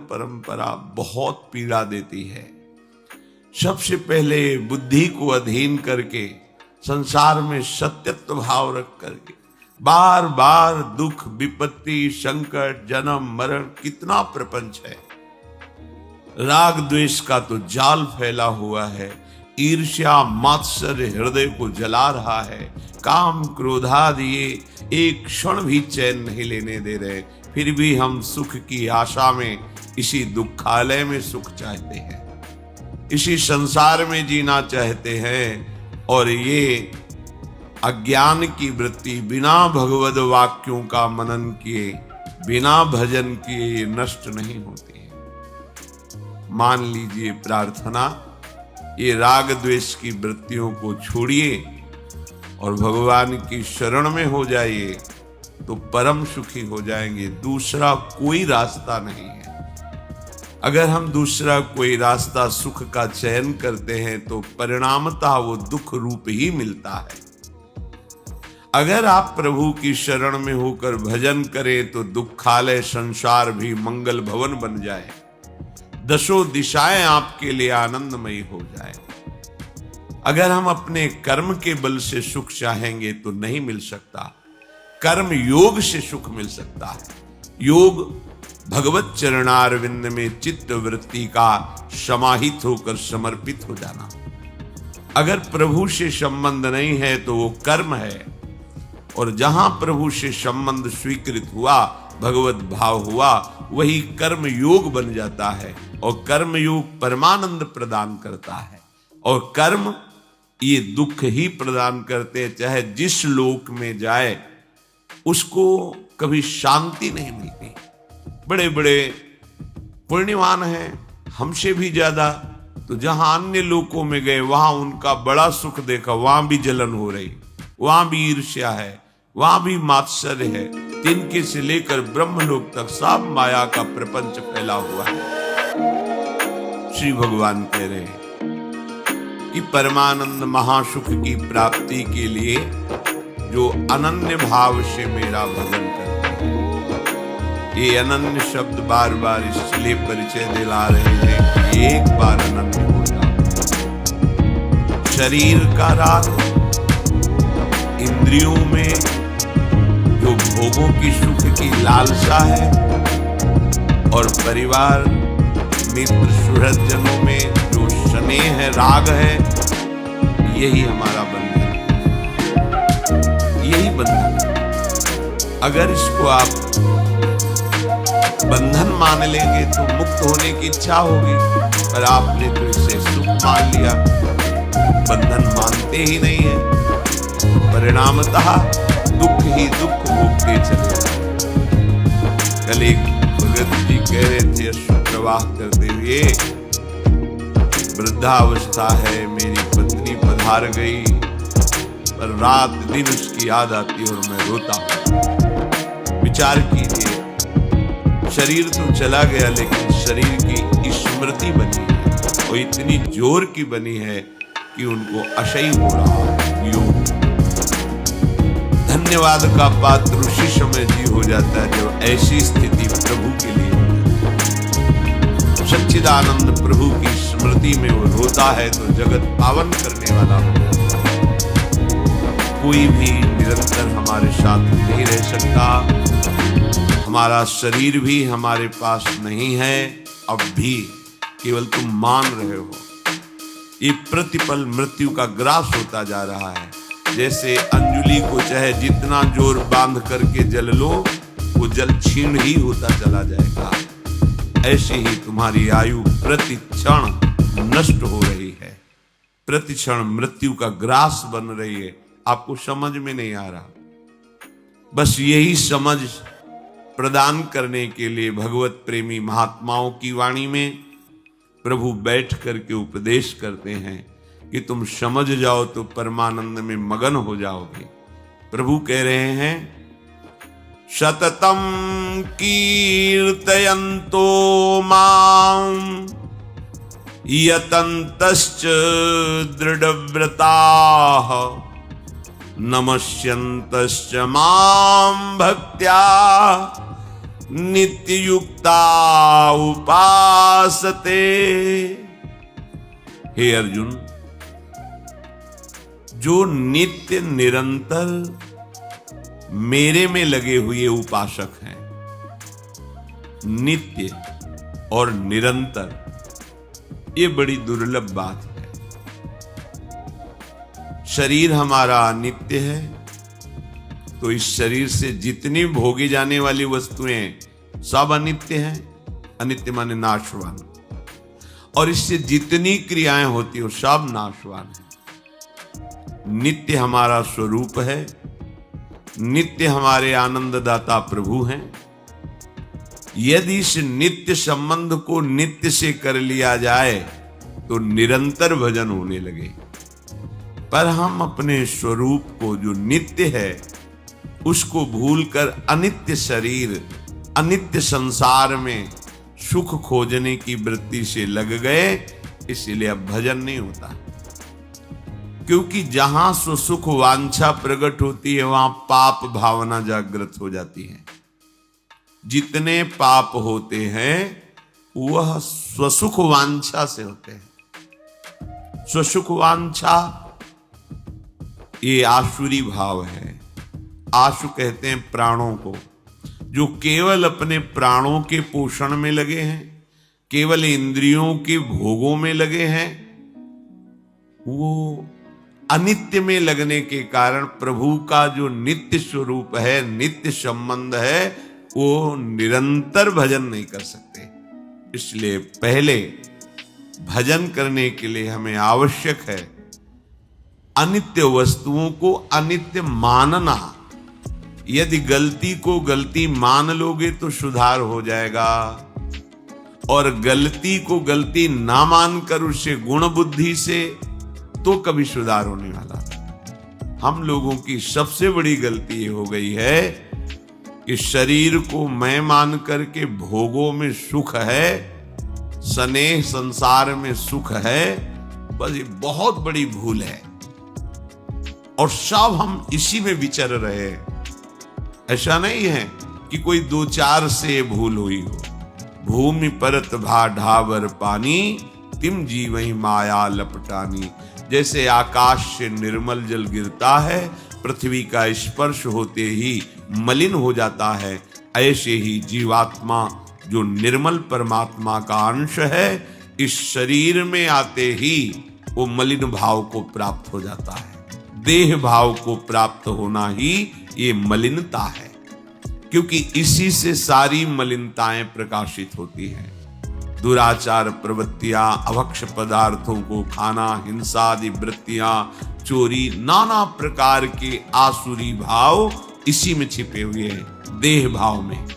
परंपरा बहुत पीड़ा देती है। सबसे पहले बुद्धि को अधीन करके संसार में सत्यत्व भाव रख करके बार बार दुख विपत्ति संकट जन्म मरण कितना प्रपंच है। राग द्वेष का तो जाल फैला हुआ है। ईर्ष्या मात्सर्य हृदय को जला रहा है। काम क्रोधादि ये एक क्षण भी चैन नहीं लेने दे रहे। फिर भी हम सुख की आशा में इसी दुखालय में सुख चाहते हैं, इसी संसार में जीना चाहते हैं। और ये अज्ञान की वृत्ति बिना भगवद वाक्यों का मनन किए बिना भजन किए नष्ट नहीं होती है। मान लीजिए प्रार्थना, ये राग द्वेष की वृत्तियों को छोड़िए और भगवान की शरण में हो जाइए तो परम सुखी हो जाएंगे। दूसरा कोई रास्ता नहीं है। अगर हम दूसरा कोई रास्ता सुख का चयन करते हैं तो परिणामतः वो दुख रूप ही मिलता है। अगर आप प्रभु की शरण में होकर भजन करें तो दुखालय संसार भी मंगल भवन बन जाए, दसों दिशाएं आपके लिए आनंदमयी हो जाए। अगर हम अपने कर्म के बल से सुख चाहेंगे तो नहीं मिल सकता। कर्म योग से सुख मिल सकता है। योग भगवत चरणारविंद में चित्त वृत्ति का समाहित होकर समर्पित हो जाना। अगर प्रभु से संबंध नहीं है तो वो कर्म है, और जहां प्रभु से संबंध स्वीकृत हुआ भगवत भाव हुआ वही कर्म योग बन जाता है। और कर्म योग परमानंद प्रदान करता है। और कर्म ये दुख ही प्रदान करते, चाहे जिस लोक में जाए उसको कभी शांति नहीं मिलती। बड़े बड़े पुण्यवान हैं हमसे भी ज्यादा, तो जहां अन्य लोकों में गए वहां उनका बड़ा सुख देखा, वहां भी जलन हो रही, वहां भी ईर्ष्या है, वहां भी मात्सर्य है। तिनके से लेकर ब्रह्मलोक तक सब माया का प्रपंच फैला हुआ है। श्री भगवान कह रहे हैं कि परमानंद महासुख की प्राप्ति के लिए जो अनन्य भाव से मेरा भजन करते हैं। ये अनन्य शब्द बार बार इसलिए परिचय दिला रहे हैं कि एक बार अनन्य हो जाओ। शरीर का राग, इंद्रियों में जो भोगों की सुख की लालसा है, और परिवार मित्र सुहृदजनों में जो स्नेह है राग है, यही हमारा बंधन है। यही बंधन है। अगर इसको आप बंधन मान लेंगे तो मुक्त होने की इच्छा होगी, पर आपने तो इसे सुख मान लिया, बंधन मानते ही नहीं है। परिणामतः दुख ही दुख भोगते चले जाते। कल एक भगत जी कह रहे थे अश्रु प्रवाह करते हुए, वृद्धावस्था है मेरी पत्नी पधार गई, पर रात दिन उसकी याद आती और मैं रोता हूं। विचार कीजिए, शरीर तो चला गया लेकिन शरीर की स्मृति बनी है, और इतनी जोर की बनी है कि उनको असह्य हो रहा है। योग धन्यवाद का पात्र उसी समय जी हो जाता है जब ऐसी स्थिति प्रभु के लिए सच्चिदानंद प्रभु की स्मृति में वो रोता है तो जगत पावन करने वाला हो जाता है। कोई भी निरंतर हमारे साथ नहीं रह सकता। हमारा शरीर भी हमारे पास नहीं है अब भी, केवल तुम मान रहे हो। ये प्रतिपल मृत्यु का ग्रास होता जा रहा है। जैसे अंजुली को चाहे जितना जोर बांध करके जल लो, वो जल क्षीण ही होता चला जाएगा। ऐसे ही तुम्हारी आयु प्रति क्षण नष्ट हो रही है, प्रति क्षण मृत्यु का ग्रास बन रही है। आपको समझ में नहीं आ रहा। बस यही समझ प्रदान करने के लिए भगवत प्रेमी महात्माओं की वाणी में प्रभु बैठ करके उपदेश करते हैं कि तुम समझ जाओ तो परमानंद में मगन हो जाओगे। प्रभु कह रहे हैं, सततम कीर्तयन्तो मां यतन्तश्च दृढ़व्रताः नमस्यन्तश्च मां भक्त्या नित्य युक्ता उपासते। हे अर्जुन, जो नित्य निरंतर मेरे में लगे हुए उपासक हैं, नित्य और निरंतर, ये बड़ी दुर्लभ बात है। शरीर हमारा नित्य है, तो इस शरीर से जितनी भोगी जाने वाली वस्तुएं सब अनित्य हैं। अनित्य माने नाशवान। और इससे जितनी क्रियाएं होती हो सब नाशवान है। नित्य हमारा स्वरूप है, नित्य हमारे आनंददाता प्रभु हैं। यदि इस नित्य संबंध को नित्य से कर लिया जाए तो निरंतर भजन होने लगे। पर हम अपने स्वरूप को जो नित्य है उसको भूलकर अनित्य शरीर, अनित्य संसार में सुख खोजने की वृत्ति से लग गए, इसलिए अब भजन नहीं होता। क्योंकि जहां सुख वांछा प्रकट होती है वहां पाप भावना जागृत हो जाती है। जितने पाप होते हैं वह स्वसुख वांछा से होते हैं। स्वसुख वांछा ये आसुरी भाव है। आशु कहते हैं प्राणों को, जो केवल अपने प्राणों के पोषण में लगे हैं, केवल इंद्रियों के भोगों में लगे हैं। वो अनित्य में लगने के कारण प्रभु का जो नित्य स्वरूप है, नित्य संबंध है, वो निरंतर भजन नहीं कर सकते। इसलिए पहले भजन करने के लिए हमें आवश्यक है अनित्य वस्तुओं को अनित्य मानना। यदि गलती को गलती मान लोगे तो सुधार हो जाएगा, और गलती को गलती ना मानकर उसे गुण बुद्धि से तो कभी सुधार होने वाला। हम लोगों की सबसे बड़ी गलती ये हो गई है कि शरीर को मैं मान करके भोगों में सुख है, स्नेह संसार में सुख है, बस ये बहुत बड़ी भूल है। और सब हम इसी में विचर रहे हैं। ऐसा नहीं है कि कोई दो चार से भूल हुई हो। भूमि परत भा ढावर पानी, तिम जीवहि माया लपटानी। जैसे आकाश से निर्मल जल गिरता है, पृथ्वी का स्पर्श होते ही मलिन हो जाता है, ऐसे ही जीवात्मा जो निर्मल परमात्मा का अंश है, इस शरीर में आते ही वो मलिन भाव को प्राप्त हो जाता है। देह भाव को प्राप्त होना ही ये मलिनता है, क्योंकि इसी से सारी मलिनताएं प्रकाशित होती हैं। दुराचार प्रवृत्तियां, अभक्ष पदार्थों को खाना, हिंसा आदि वृत्तियां, चोरी, नाना प्रकार के आसुरी भाव इसी में छिपे हुए हैं, देह भाव में।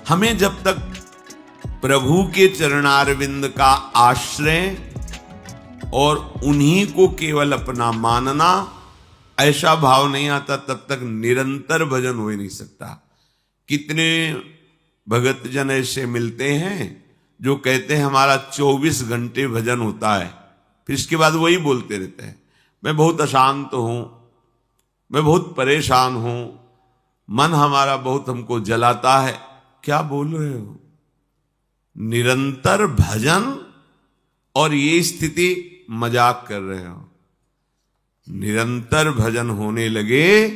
हमें जब तक प्रभु के चरणारविंद का आश्रय और उन्हीं को केवल अपना मानना ऐसा भाव नहीं आता, तब तक निरंतर भजन हो ही नहीं सकता। कितने भगत जन ऐसे मिलते हैं जो कहते हैं हमारा 24 घंटे भजन होता है, फिर इसके बाद वही बोलते रहते हैं, मैं बहुत अशांत हूं, मैं बहुत परेशान हूं, मन हमारा बहुत हमको जलाता है। क्या बोल रहे हो? निरंतर भजन और ये स्थिति मजाक कर रहे हो। निरंतर भजन होने लगे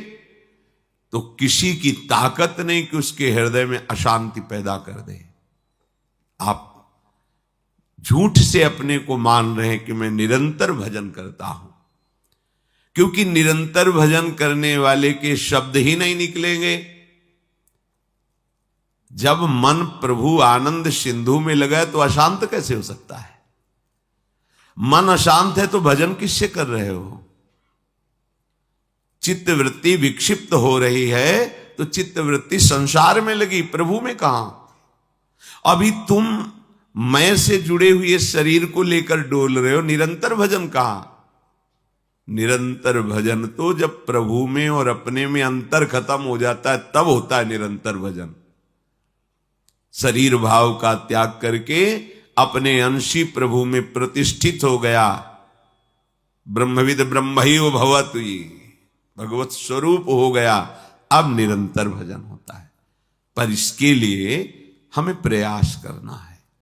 तो किसी की ताकत नहीं कि उसके हृदय में अशांति पैदा कर दे। आप झूठ से अपने को मान रहे हैं कि मैं निरंतर भजन करता हूं, क्योंकि निरंतर भजन करने वाले के शब्द ही नहीं निकलेंगे। जब मन प्रभु आनंद सिंधु में लगा है तो अशांत कैसे हो सकता है? मन अशांत है तो भजन किससे कर रहे हो? चित्त वृत्ति विक्षिप्त हो रही है तो चित्त वृत्ति संसार में लगी, प्रभु में कहां? अभी तुम मैं से जुड़े हुए शरीर को लेकर डोल रहे हो, निरंतर भजन कहां? निरंतर भजन तो जब प्रभु में और अपने में अंतर खत्म हो जाता है तब होता है निरंतर भजन। शरीर भाव का त्याग करके अपने अंशी प्रभु में प्रतिष्ठित हो गया। ब्रह्मविद ब्रह्मैव भवति, भगवत स्वरूप हो गया, अब निरंतर भजन होता है। पर इसके लिए हमें प्रयास करना है।